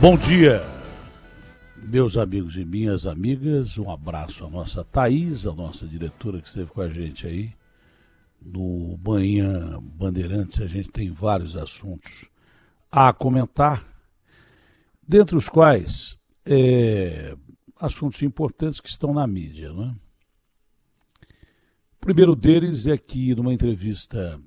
Bom dia, meus amigos e minhas amigas. Um abraço à nossa Thaís, a nossa diretora que esteve com a gente aí no Manhã Bandeirantes. A gente tem vários assuntos a comentar, dentre os quais assuntos importantes que estão na mídia, né? O primeiro deles é que, numa entrevista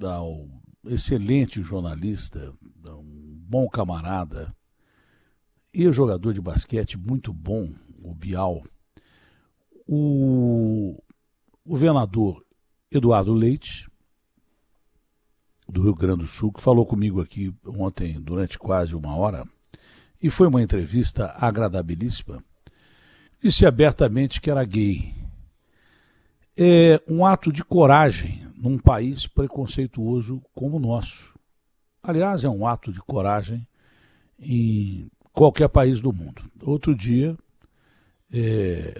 ao excelente jornalista, um bom camarada e jogador de basquete muito bom, o Bial, o governador Eduardo Leite, do Rio Grande do Sul, que falou comigo aqui ontem durante quase uma hora, e foi uma entrevista agradabilíssima, disse abertamente que era gay. É um ato de coragem num país preconceituoso como o nosso. Aliás, é um ato de coragem em qualquer país do mundo. Outro dia,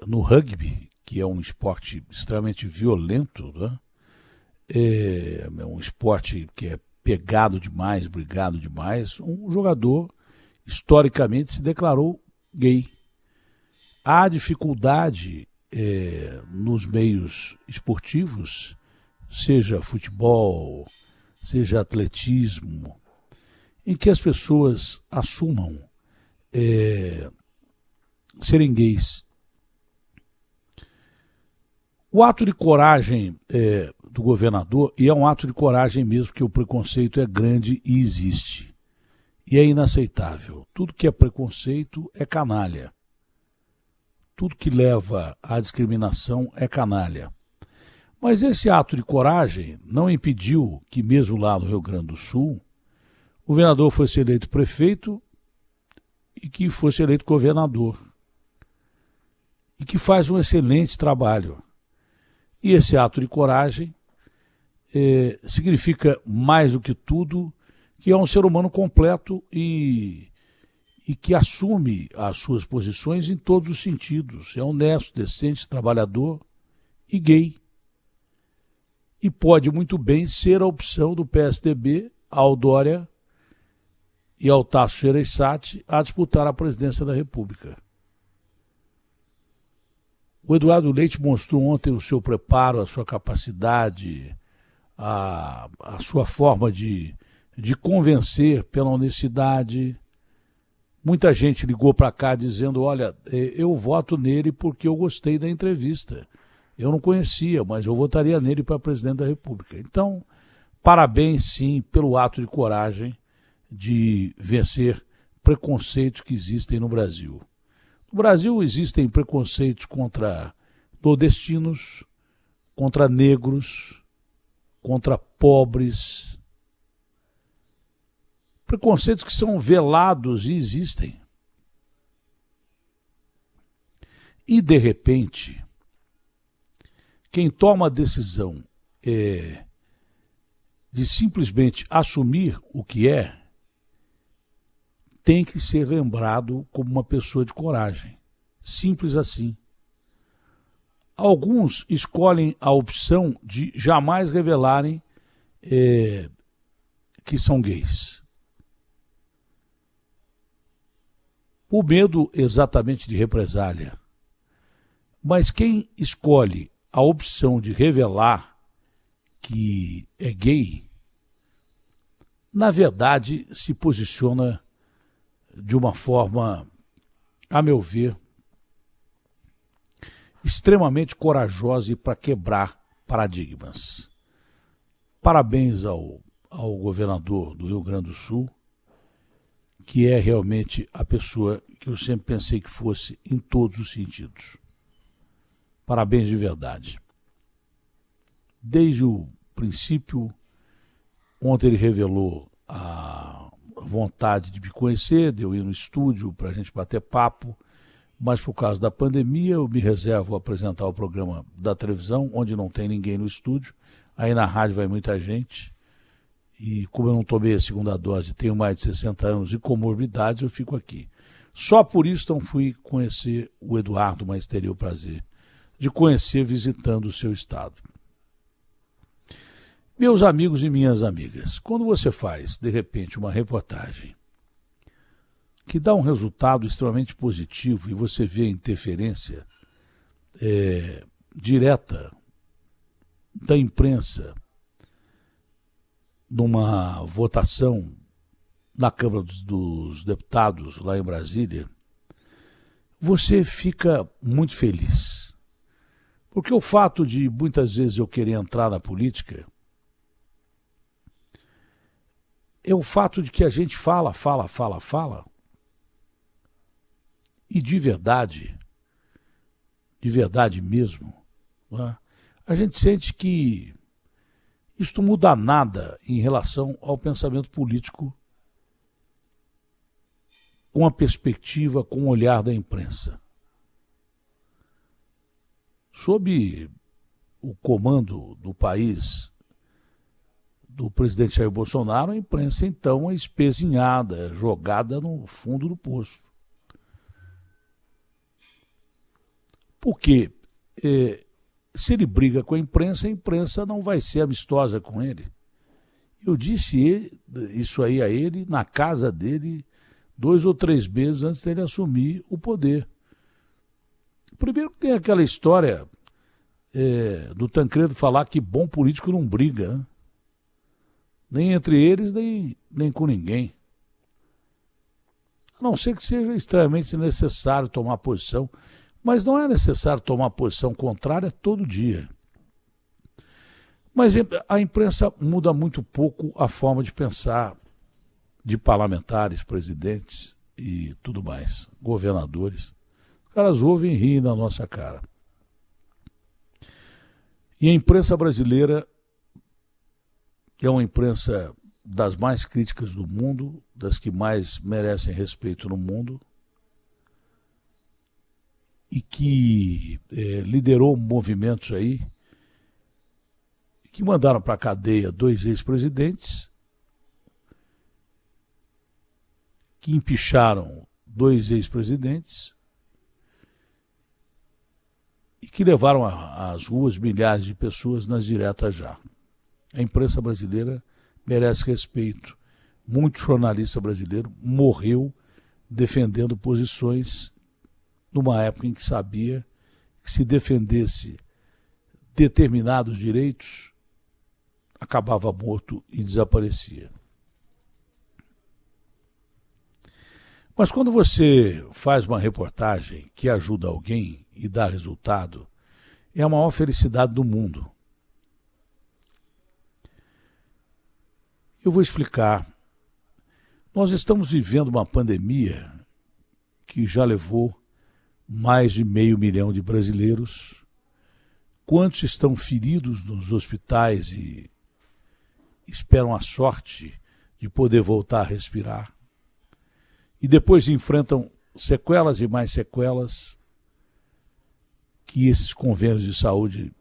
no rugby, que é um esporte extremamente violento, né? É um esporte que é pegado demais, brigado demais, um jogador historicamente se declarou gay. Há dificuldade nos meios esportivos, seja futebol, seja atletismo, em que as pessoas assumam serem gays. O ato de coragem do governador, e é um ato de coragem mesmo, que o preconceito é grande e existe. E é inaceitável. Tudo que é preconceito é canalha. Tudo que leva à discriminação é canalha. Mas esse ato de coragem não impediu que, mesmo lá no Rio Grande do Sul, o governador fosse eleito prefeito e que fosse eleito governador. E que faz um excelente trabalho. E esse ato de coragem significa, mais do que tudo, que é um ser humano completo e que assume as suas posições em todos os sentidos. É honesto, decente, trabalhador e gay. E pode muito bem ser a opção do PSDB, ao Dória e ao Tasso Gereissati a disputar a presidência da República. O Eduardo Leite mostrou ontem o seu preparo, a sua capacidade, a sua forma de convencer pela honestidade. Muita gente ligou para cá dizendo, olha, eu voto nele porque eu gostei da entrevista. Eu não conhecia, mas eu votaria nele para presidente da República. Então, parabéns sim pelo ato de coragem de vencer preconceitos que existem no Brasil. No Brasil existem preconceitos contra nordestinos, contra negros, contra pobres. Preconceitos que são velados e existem. E, de repente, quem toma a decisão de simplesmente assumir o que tem que ser lembrado como uma pessoa de coragem. Simples assim. Alguns escolhem a opção de jamais revelarem que são gays. Por medo exatamente de represália. Mas quem escolhe a opção de revelar que é gay, na verdade se posiciona de uma forma, a meu ver, extremamente corajosa e para quebrar paradigmas. Parabéns ao governador do Rio Grande do Sul, que é realmente a pessoa que eu sempre pensei que fosse em todos os sentidos. Parabéns de verdade. Desde o princípio, ontem ele revelou a vontade de me conhecer, de eu ir no estúdio para a gente bater papo, mas por causa da pandemia eu me reservo a apresentar o programa da televisão, onde não tem ninguém no estúdio, aí na rádio vai muita gente, e como eu não tomei a segunda dose, tenho mais de 60 anos e comorbidades, eu fico aqui. Só por isso então fui conhecer o Eduardo, mas teria o prazer de conhecer visitando o seu estado. Meus amigos e minhas amigas, quando você faz, de repente, uma reportagem que dá um resultado extremamente positivo e você vê a interferência direta da imprensa numa votação na Câmara dos Deputados, lá em Brasília, você fica muito feliz. Porque o fato de muitas vezes eu querer entrar na política é o fato de que a gente fala e de verdade mesmo, né, a gente sente que isto não muda nada em relação ao pensamento político com a perspectiva, com o olhar da imprensa. Sob o comando do país do presidente Jair Bolsonaro, a imprensa então é espezinhada, é jogada no fundo do poço. Porque se ele briga com a imprensa não vai ser amistosa com ele. Eu disse isso aí a ele na casa dele 2 ou 3 meses antes dele assumir o poder. Primeiro que tem aquela história do Tancredo falar que bom político não briga, né? Nem entre eles, nem com ninguém. A não ser que seja extremamente necessário tomar posição, mas não é necessário tomar posição contrária todo dia. Mas a imprensa muda muito pouco a forma de pensar de parlamentares, presidentes e tudo mais, governadores. Os caras ouvem e riem na nossa cara. E a imprensa brasileira é uma imprensa das mais críticas do mundo, das que mais merecem respeito no mundo, e que liderou movimentos aí que mandaram para a cadeia 2 ex-presidentes, que empicharam 2 ex-presidentes e que levaram às ruas milhares de pessoas nas diretas já. A imprensa brasileira merece respeito. Muito jornalista brasileiro morreu defendendo posições numa época em que sabia que se defendesse determinados direitos, acabava morto e desaparecia. Mas quando você faz uma reportagem que ajuda alguém e dá resultado, é a maior felicidade do mundo. Eu vou explicar. Nós estamos vivendo uma pandemia que já levou mais de 500 mil de brasileiros. Quantos estão feridos nos hospitais e esperam a sorte de poder voltar a respirar? E depois enfrentam sequelas e mais sequelas que esses convênios de saúde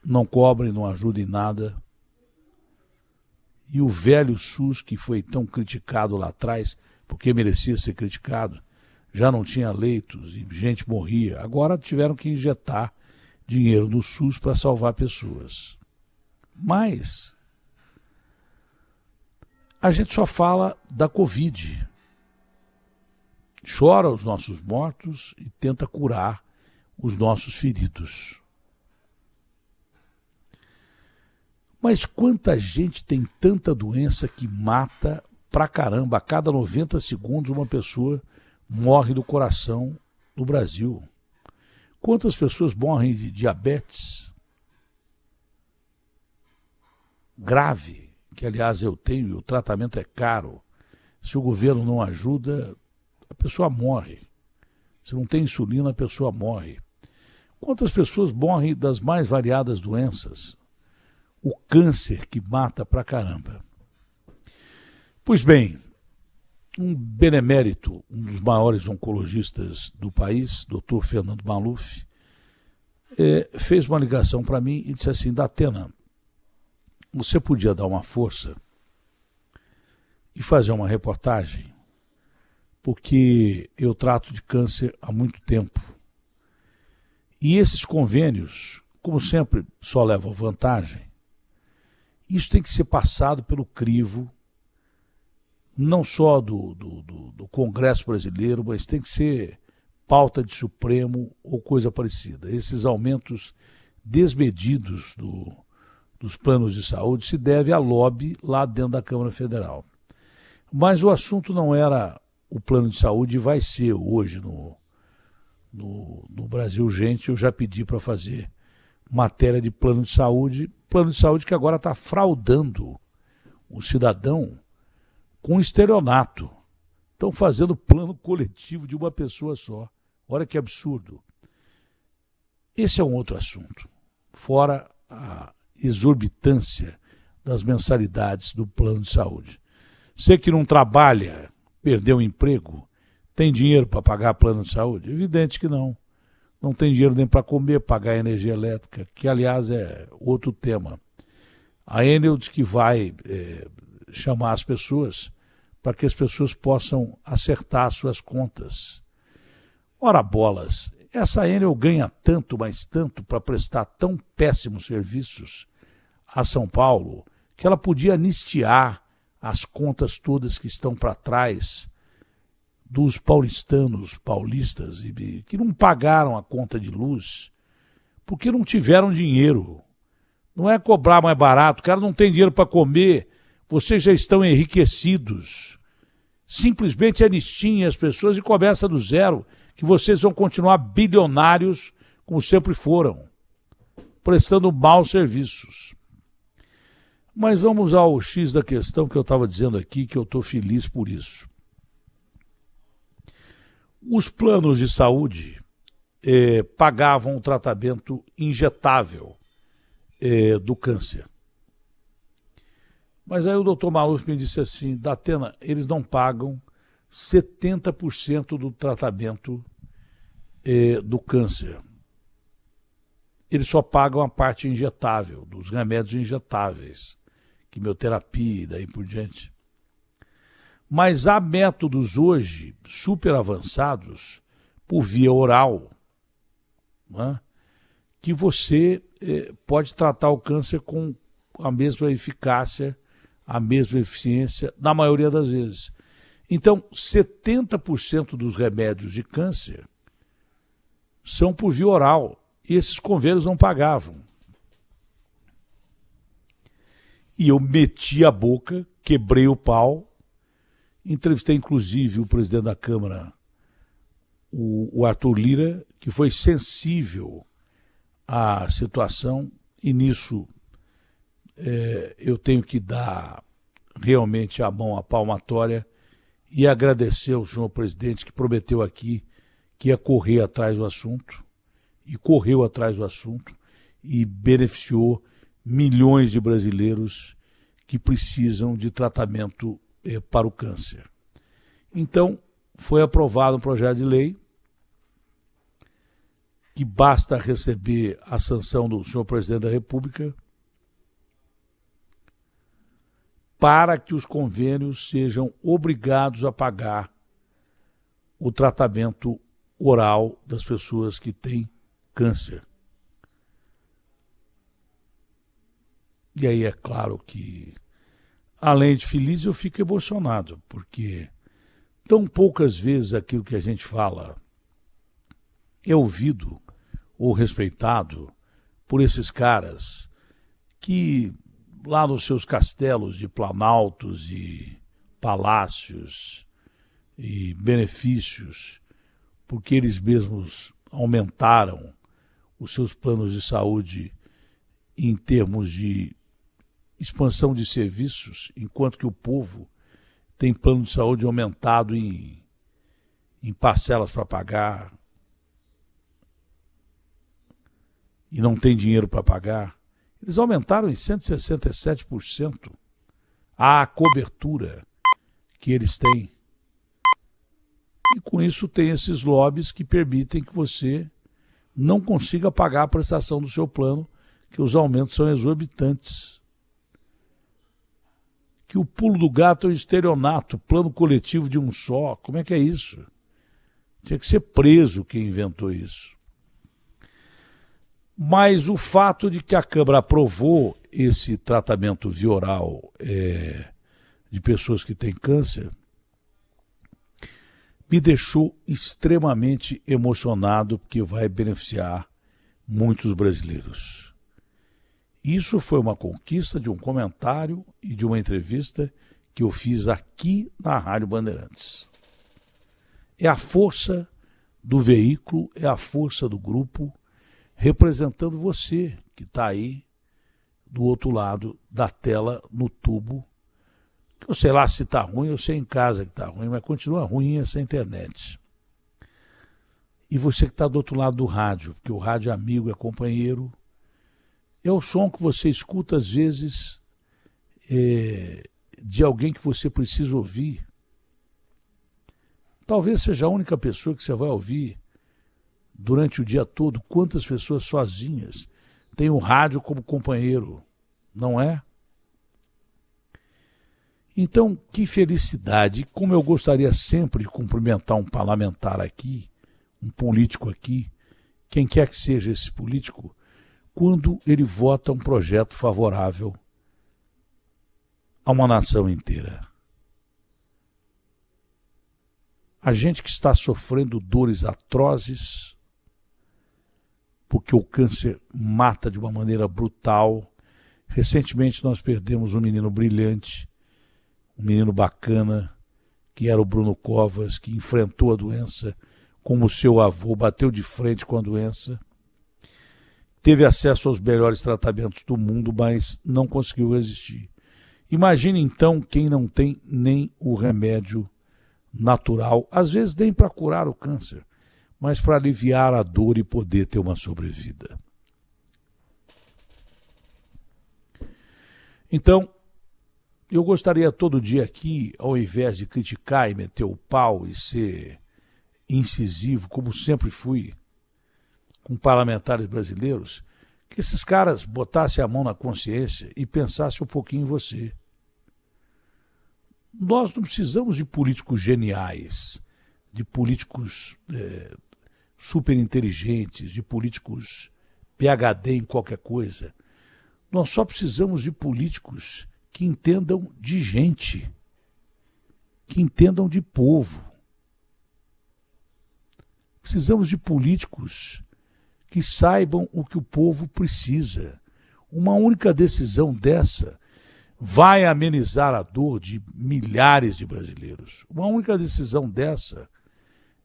não cobrem, não ajudem em nada. E o velho SUS, que foi tão criticado lá atrás, porque merecia ser criticado, já não tinha leitos e gente morria. Agora tiveram que injetar dinheiro no SUS para salvar pessoas. Mas a gente só fala da Covid. Chora os nossos mortos e tenta curar os nossos feridos. Mas quanta gente tem tanta doença que mata pra caramba? A cada 90 segundos uma pessoa morre do coração no Brasil. Quantas pessoas morrem de diabetes grave, que aliás eu tenho e o tratamento é caro. Se o governo não ajuda, a pessoa morre. Se não tem insulina, a pessoa morre. Quantas pessoas morrem das mais variadas doenças? O câncer que mata pra caramba. Pois bem, um benemérito, um dos maiores oncologistas do país, Dr. Fernando Maluf, fez uma ligação para mim e disse assim: Datena, você podia dar uma força e fazer uma reportagem, porque eu trato de câncer há muito tempo. E esses convênios, como sempre, só levam vantagem. Isso tem que ser passado pelo crivo não só do Congresso brasileiro, mas tem que ser pauta de Supremo ou coisa parecida. Esses aumentos desmedidos dos planos de saúde se deve a lobby lá dentro da Câmara Federal. Mas o assunto não era o plano de saúde e vai ser hoje no Brasil Gente. Eu já pedi para fazer matéria de plano de saúde que agora está fraudando o cidadão com estelionato. Estão fazendo plano coletivo de uma pessoa só. Olha que absurdo. Esse é um outro assunto. Fora a exorbitância das mensalidades do plano de saúde. Você que não trabalha, perdeu o emprego, tem dinheiro para pagar plano de saúde? Evidente que não. Não tem dinheiro nem para comer, pagar energia elétrica, que aliás é outro tema. A Enel diz que vai chamar as pessoas para que as pessoas possam acertar suas contas. Ora bolas, essa Enel ganha tanto, mas tanto para prestar tão péssimos serviços a São Paulo, que ela podia anistiar as contas todas que estão para trás dos paulistas, que não pagaram a conta de luz porque não tiveram dinheiro. Não é cobrar mais barato, o cara não tem dinheiro para comer, vocês já estão enriquecidos. Simplesmente anistiem as pessoas e começa do zero, que vocês vão continuar bilionários como sempre foram, prestando maus serviços. Mas vamos ao X da questão que eu estava dizendo aqui, que eu estou feliz por isso. Os planos de saúde pagavam o tratamento injetável do câncer. Mas aí o doutor Maluf me disse assim, Datena, eles não pagam 70% do tratamento do câncer. Eles só pagam a parte injetável, dos remédios injetáveis, quimioterapia e daí por diante. Mas há métodos hoje super avançados por via oral, né, que você pode tratar o câncer com a mesma eficácia, a mesma eficiência, na maioria das vezes. Então, 70% dos remédios de câncer são por via oral. E esses convênios não pagavam. E eu meti a boca, quebrei o pau, entrevistei inclusive o presidente da Câmara, o Arthur Lira, que foi sensível à situação, e nisso eu tenho que dar realmente a mão à palmatória e agradecer ao senhor presidente que prometeu aqui que ia correr atrás do assunto, e correu atrás do assunto e beneficiou milhões de brasileiros que precisam de tratamento para o câncer. Então, foi aprovado um projeto de lei que basta receber a sanção do senhor presidente da República para que os convênios sejam obrigados a pagar o tratamento oral das pessoas que têm câncer. E aí é claro que, além de feliz, eu fico emocionado, porque tão poucas vezes aquilo que a gente fala é ouvido ou respeitado por esses caras que, lá nos seus castelos de planaltos e palácios e benefícios, porque eles mesmos aumentaram os seus planos de saúde em termos de expansão de serviços, enquanto que o povo tem plano de saúde aumentado em parcelas para pagar e não tem dinheiro para pagar. Eles aumentaram em 167% a cobertura que eles têm. E com isso tem esses lobbies que permitem que você não consiga pagar a prestação do seu plano, que os aumentos são exorbitantes. Que o pulo do gato é um estelionato, plano coletivo de um só. Como é que é isso? Tinha que ser preso quem inventou isso. Mas o fato de que a Câmara aprovou esse tratamento via oral de pessoas que têm câncer, me deixou extremamente emocionado, porque vai beneficiar muitos brasileiros. Isso foi uma conquista de um comentário e de uma entrevista que eu fiz aqui na Rádio Bandeirantes. É a força do veículo, é a força do grupo, representando você que está aí do outro lado da tela, no tubo. Eu sei lá se está ruim, eu sei em casa que está ruim, mas continua ruim essa internet. E você que está do outro lado do rádio, porque o rádio é amigo, é companheiro, é o som que você escuta às vezes de alguém que você precisa ouvir. Talvez seja a única pessoa que você vai ouvir durante o dia todo. Quantas pessoas sozinhas têm o rádio como companheiro, não é? Então, que felicidade. Como eu gostaria sempre de cumprimentar um parlamentar aqui, um político aqui, quem quer que seja esse político, quando ele vota um projeto favorável a uma nação inteira. A gente que está sofrendo dores atrozes, porque o câncer mata de uma maneira brutal. Recentemente nós perdemos um menino brilhante, um menino bacana, que era o Bruno Covas, que enfrentou a doença como seu avô, bateu de frente com a doença, teve acesso aos melhores tratamentos do mundo, mas não conseguiu resistir. Imagine então quem não tem nem o remédio natural, às vezes nem para curar o câncer, mas para aliviar a dor e poder ter uma sobrevida. Então, eu gostaria todo dia aqui, ao invés de criticar e meter o pau e ser incisivo, como sempre fui, com parlamentares brasileiros, que esses caras botassem a mão na consciência e pensassem um pouquinho em você. Nós não precisamos de políticos geniais, de políticos super inteligentes, de políticos PhD em qualquer coisa. Nós só precisamos de políticos que entendam de gente, que entendam de povo. Precisamos de políticos que saibam o que o povo precisa. Uma única decisão dessa vai amenizar a dor de milhares de brasileiros. Uma única decisão dessa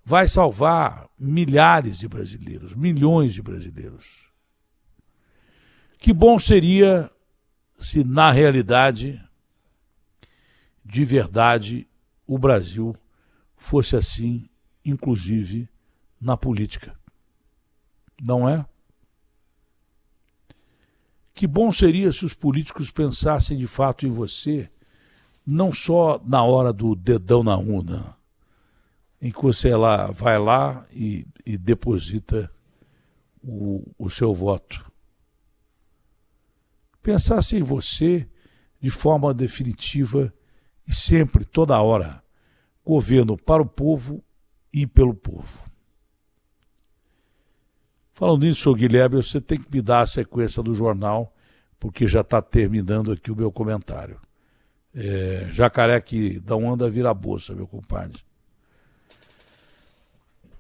vai salvar milhares de brasileiros, milhões de brasileiros. Que bom seria se, na realidade, de verdade, o Brasil fosse assim, inclusive na política. Não é? Que bom seria se os políticos pensassem de fato em você, não só na hora do dedão na urna, em que você vai lá e deposita o seu voto. Pensasse em você de forma definitiva e sempre, toda hora, governo para o povo e pelo povo. Falando nisso, senhor Guilherme, você tem que me dar a sequência do jornal, porque já está terminando aqui o meu comentário. Jacaré que não anda vira bolsa, meu compadre.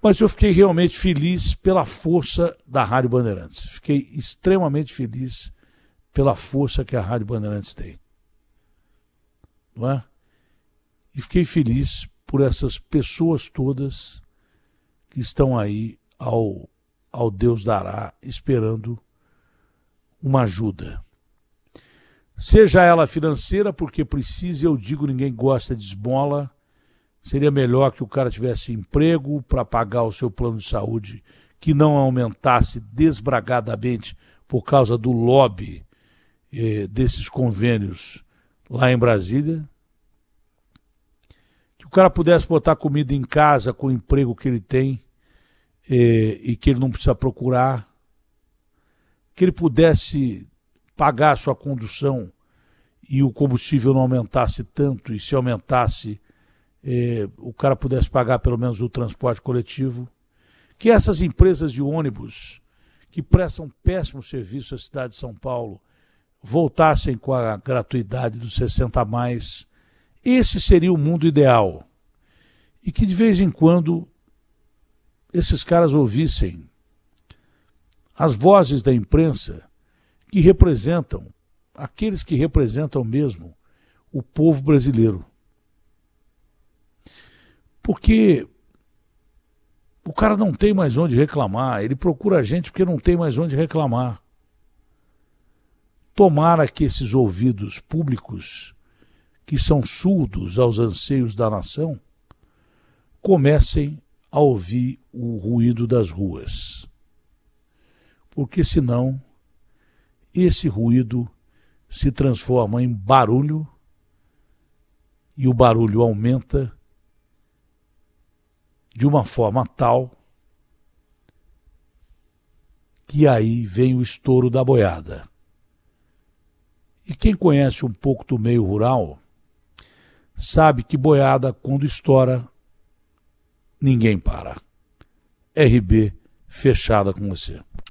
Mas eu fiquei realmente feliz pela força da Rádio Bandeirantes. Fiquei extremamente feliz pela força que a Rádio Bandeirantes tem. Não é? E fiquei feliz por essas pessoas todas que estão aí ao Deus dará, esperando uma ajuda. Seja ela financeira, porque precisa, eu digo, ninguém gosta de esmola. Seria melhor que o cara tivesse emprego para pagar o seu plano de saúde, que não aumentasse desbragadamente por causa do lobby desses convênios lá em Brasília. Que o cara pudesse botar comida em casa com o emprego que ele tem e que ele não precisa procurar. Que ele pudesse pagar a sua condução e o combustível não aumentasse tanto, e se aumentasse, o cara pudesse pagar pelo menos o transporte coletivo. Que essas empresas de ônibus que prestam péssimo serviço à cidade de São Paulo voltassem com a gratuidade dos 60 a mais Esse seria o mundo ideal. E que de vez em quando esses caras ouvissem as vozes da imprensa que representam, aqueles que representam mesmo o povo brasileiro. Porque o cara não tem mais onde reclamar, ele procura a gente porque não tem mais onde reclamar. Tomara que esses ouvidos públicos, que são surdos aos anseios da nação, comecem a ouvir o ruído das ruas. Porque senão esse ruído se transforma em barulho e o barulho aumenta de uma forma tal que aí vem o estouro da boiada. E quem conhece um pouco do meio rural sabe que boiada, quando estoura, ninguém para. RB fechada com você.